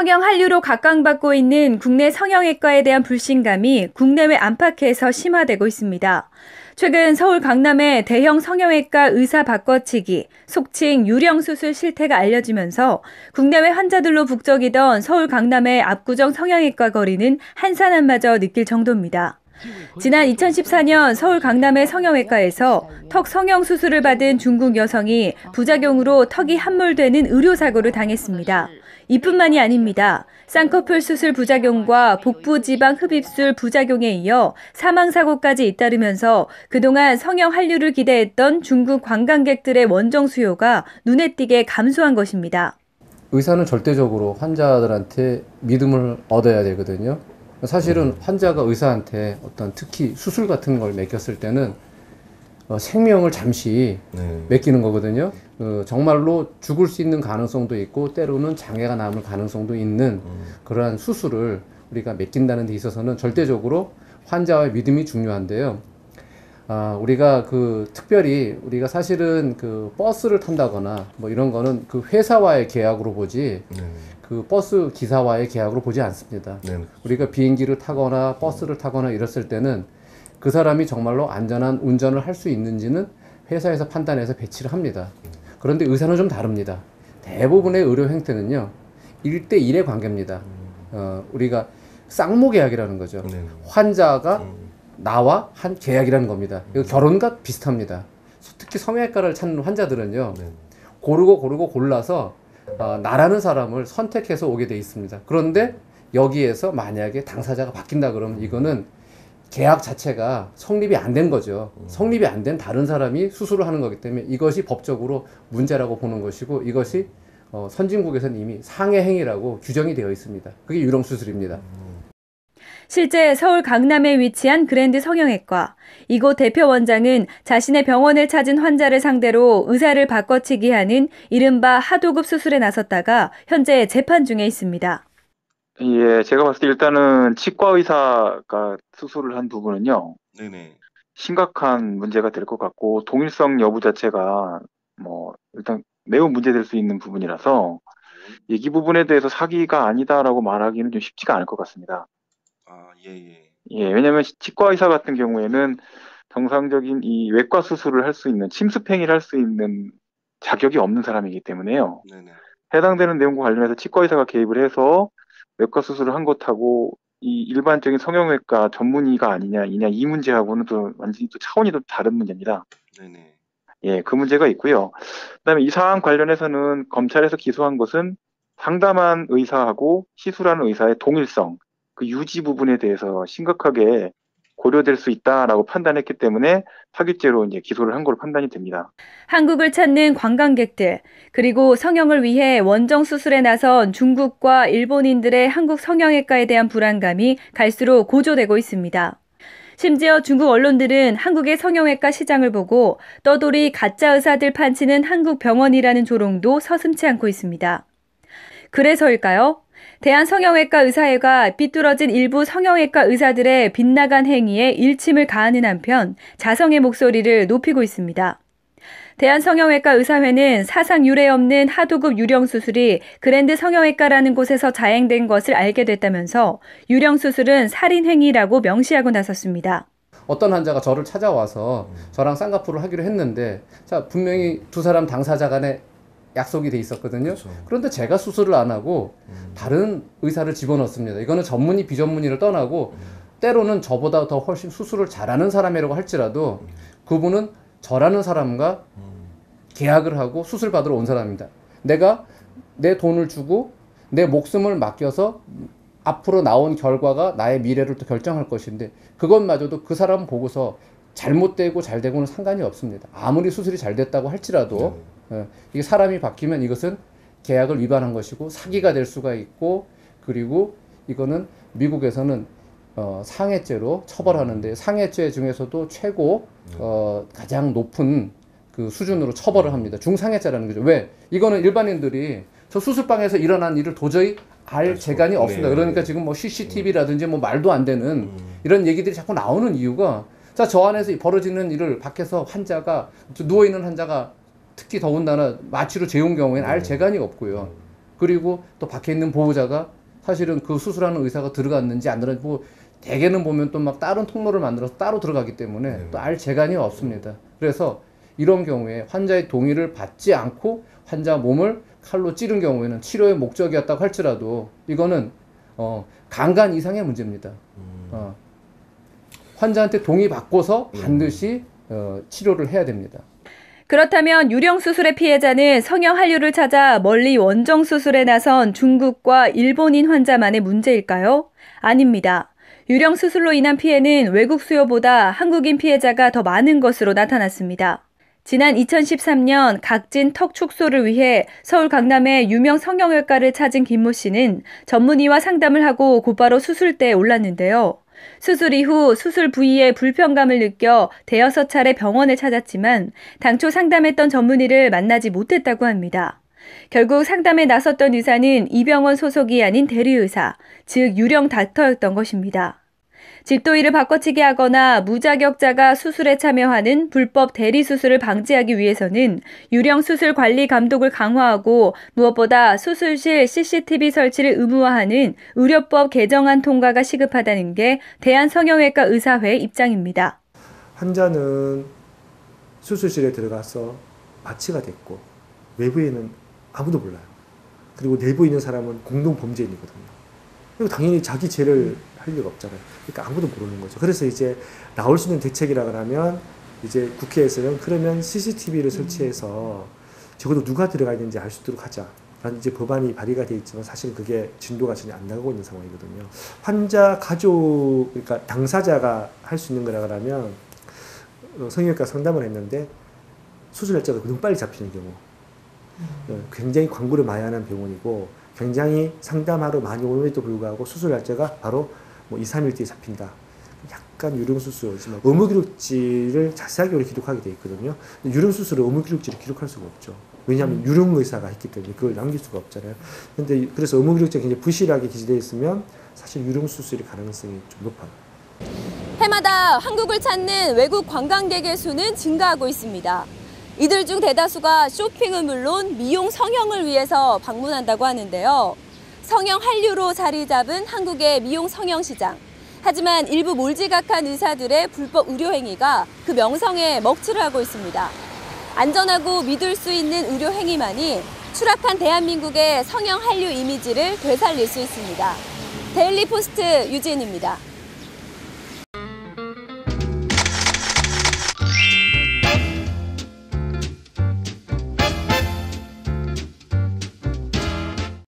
성형 한류로 각광받고 있는 국내 성형외과에 대한 불신감이 국내외 안팎에서 심화되고 있습니다. 최근 서울 강남의 대형 성형외과 의사 바꿔치기, 속칭 유령수술 실태가 알려지면서 국내외 환자들로 북적이던 서울 강남의 압구정 성형외과 거리는 한산함마저 느낄 정도입니다. 지난 2014년 서울 강남의 성형외과에서 턱 성형 수술을 받은 중국 여성이 부작용으로 턱이 함몰되는 의료사고를 당했습니다. 이뿐만이 아닙니다. 쌍꺼풀 수술 부작용과 복부지방 흡입술 부작용에 이어 사망사고까지 잇따르면서 그동안 성형 한류를 기대했던 중국 관광객들의 원정 수요가 눈에 띄게 감소한 것입니다. 의사는 절대적으로 환자들한테 믿음을 얻어야 되거든요. 사실은 환자가 의사한테 어떤 특히 수술 같은 걸 맡겼을 때는 생명을 잠시 맡기는 거거든요. 정말로 죽을 수 있는 가능성도 있고 때로는 장애가 남을 가능성도 있는 그러한 수술을 우리가 맡긴다는 데 있어서는 절대적으로 환자와의 믿음이 중요한데요. 우리가 특별히 우리가 사실은 버스를 탄다거나 뭐 이런 거는 회사와의 계약으로 보지 버스 기사와의 계약으로 보지 않습니다. 우리가 비행기를 타거나 버스를 타거나 이랬을 때는 그 사람이 정말로 안전한 운전을 할 수 있는지는 회사에서 판단해서 배치를 합니다. 그런데 의사는 좀 다릅니다. 대부분의 의료 행태는요 1대1의 관계입니다. 우리가 쌍무 계약이라는 거죠. 환자가 나와 한 계약이라는 겁니다. 이거 결혼과 비슷합니다. 특히 성형외과를 찾는 환자들은요 고르고 골라서 나라는 사람을 선택해서 오게 돼 있습니다. 그런데 여기에서 만약에 당사자가 바뀐다 그러면 이거는 계약 자체가 성립이 안 된 거죠. 성립이 안 된 다른 사람이 수술을 하는 거기 때문에 이것이 법적으로 문제라고 보는 것이고 이것이 선진국에서는 이미 상해 행위라고 규정이 되어 있습니다. 그게 유령수술입니다. 실제 서울 강남에 위치한 그랜드 성형외과. 이곳 대표 원장은 자신의 병원을 찾은 환자를 상대로 의사를 바꿔치기 하는 이른바 하도급 수술에 나섰다가 현재 재판 중에 있습니다. 예, 제가 봤을 때 일단은 치과 의사가 수술을 한 부분은요. 심각한 문제가 될 것 같고 동일성 여부 자체가 일단 매우 문제될 수 있는 부분이라서 이 부분에 대해서 사기가 아니다라고 말하기는 좀 쉽지가 않을 것 같습니다. 예, 왜냐하면 치과 의사 같은 경우에는 정상적인 이 외과 수술을 할 수 있는 침습행위를 할 수 있는 자격이 없는 사람이기 때문에요. 해당되는 내용과 관련해서 치과 의사가 개입을 해서 외과 수술을 한 것하고 이 일반적인 성형외과 전문의가 아니냐 이 문제하고는 또 완전히 또 차원이 또 다른 문제입니다. 예, 그 문제가 있고요. 그다음에 이 사안 관련해서는 검찰에서 기소한 것은 상담한 의사하고 시술하는 의사의 동일성, 그 유지 부분에 대해서 심각하게 고려될 수 있다라고 판단했기 때문에 사기죄로 이제 기소를 한 걸로 판단이 됩니다. 한국을 찾는 관광객들, 그리고 성형을 위해 원정 수술에 나선 중국과 일본인들의 한국 성형외과에 대한 불안감이 갈수록 고조되고 있습니다. 심지어 중국 언론들은 한국의 성형외과 시장을 보고 떠돌이 가짜 의사들 판치는 한국 병원이라는 조롱도 서슴지 않고 있습니다. 그래서일까요? 대한성형외과 의사회가 삐뚤어진 일부 성형외과 의사들의 빗나간 행위에 일침을 가하는 한편 자성의 목소리를 높이고 있습니다. 대한성형외과 의사회는 사상 유례 없는 하도급 유령수술이 그랜드 성형외과라는 곳에서 자행된 것을 알게 됐다면서 유령수술은 살인행위라고 명시하고 나섰습니다. 어떤 환자가 저를 찾아와서 저랑 쌍꺼풀을 하기로 했는데 분명히 두 사람 당사자 간에 약속이 돼 있었거든요. 그런데 제가 수술을 안 하고 다른 의사를 집어넣습니다. 이거는 전문의 비전문의를 떠나고 때로는 저보다 더 훨씬 수술을 잘하는 사람이라고 할지라도 그분은 저라는 사람과 계약을 하고 수술 받으러 온 사람입니다. 내가 내 돈을 주고 내 목숨을 맡겨서 앞으로 나온 결과가 나의 미래를 또 결정할 것인데 그것마저도 그 사람 보고서 잘못되고 잘 되고는 상관이 없습니다. 아무리 수술이 잘 됐다고 할지라도 이게 사람이 바뀌면 이것은 계약을 위반한 것이고 사기가 될 수가 있고 그리고 이거는 미국에서는 상해죄로 처벌하는데 상해죄 중에서도 최고 가장 높은 그 수준으로 처벌을 합니다. 중상해죄라는 거죠. 왜? 이거는 일반인들이 저 수술방에서 일어난 일을 도저히 알 재간이 없습니다. 그러니까 지금 뭐 CCTV라든지 뭐 말도 안 되는 이런 얘기들이 자꾸 나오는 이유가 저 안에서 벌어지는 일을 밖에서 환자가 누워있는 환자가 특히 더군다나 마취로 재운 경우에는 알 재간이 없고요. 그리고 또 밖에 있는 보호자가 사실은 그 수술하는 의사가 들어갔는지 안 들어갔는지 뭐 대개는 보면 또 막 다른 통로를 만들어서 따로 들어가기 때문에 또 알 재간이 없습니다. 그래서 이런 경우에 환자의 동의를 받지 않고 환자 몸을 칼로 찌른 경우에는 치료의 목적이었다고 할지라도 이거는 강간 이상의 문제입니다. 환자한테 동의 받고서 반드시 치료를 해야 됩니다. 그렇다면 유령 수술의 피해자는 성형 한류를 찾아 멀리 원정 수술에 나선 중국과 일본인 환자만의 문제일까요? 아닙니다. 유령 수술로 인한 피해는 외국 수요보다 한국인 피해자가 더 많은 것으로 나타났습니다. 지난 2013년 각진 턱 축소를 위해 서울 강남의 유명 성형외과를 찾은 김모 씨는 전문의와 상담을 하고 곧바로 수술대에 올랐는데요. 수술 이후 수술 부위에 불편감을 느껴 대여섯 차례 병원을 찾았지만 당초 상담했던 전문의를 만나지 못했다고 합니다. 결국 상담에 나섰던 의사는 이 병원 소속이 아닌 대리의사, 즉 유령 닥터였던 것입니다. 집도의를 바꿔치기 하거나 무자격자가 수술에 참여하는 불법 대리수술을 방지하기 위해서는 유령 수술 관리 감독을 강화하고 무엇보다 수술실 CCTV 설치를 의무화하는 의료법 개정안 통과가 시급하다는 게 대한성형외과 의사회의 입장입니다. 환자는 수술실에 들어가서 마취가 됐고 외부에는 아무도 몰라요. 그리고 내부에 있는 사람은 공동범죄인이거든요. 그리고 당연히 자기 죄를 할 리가 없잖아요. 그러니까 아무도 모르는 거죠. 그래서 이제 나올 수 있는 대책이라고 하면 이제 국회에서는 그러면 CCTV를 설치해서 적어도 누가 들어가 있는지 알 수 있도록 하자라는 이제 법안이 발의가 돼 있지만 사실 그게 진도가 전혀 안 나가고 있는 상황이거든요. 환자 가족 그러니까 당사자가 할 수 있는 거라고 하면 성형외과 상담을 했는데 수술 날짜가 너무 빨리 잡히는 경우 굉장히 광고를 많이 하는 병원이고 굉장히 상담하러 많이 오는데도 불구하고 수술 날짜가 바로 뭐 2, 3일 뒤에 잡힌다. 약간 유령수술이지만 의무기록지를 자세하게 기록하게 돼 있거든요. 유령수술은 의무기록지를 기록할 수가 없죠. 왜냐하면 유령의사가 했기 때문에 그걸 남길 수가 없잖아요. 근데 그래서 의무기록지가 굉장히 부실하게 기재되어 있으면 사실 유령수술의 가능성이 좀 높아요. 해마다 한국을 찾는 외국 관광객의 수는 증가하고 있습니다. 이들 중 대다수가 쇼핑은 물론 미용 성형을 위해서 방문한다고 하는데요. 성형 한류로 자리 잡은 한국의 미용 성형 시장. 하지만 일부 몰지각한 의사들의 불법 의료 행위가 그 명성에 먹칠을 하고 있습니다. 안전하고 믿을 수 있는 의료 행위만이 추락한 대한민국의 성형 한류 이미지를 되살릴 수 있습니다. 데일리 포스트 유진입니다.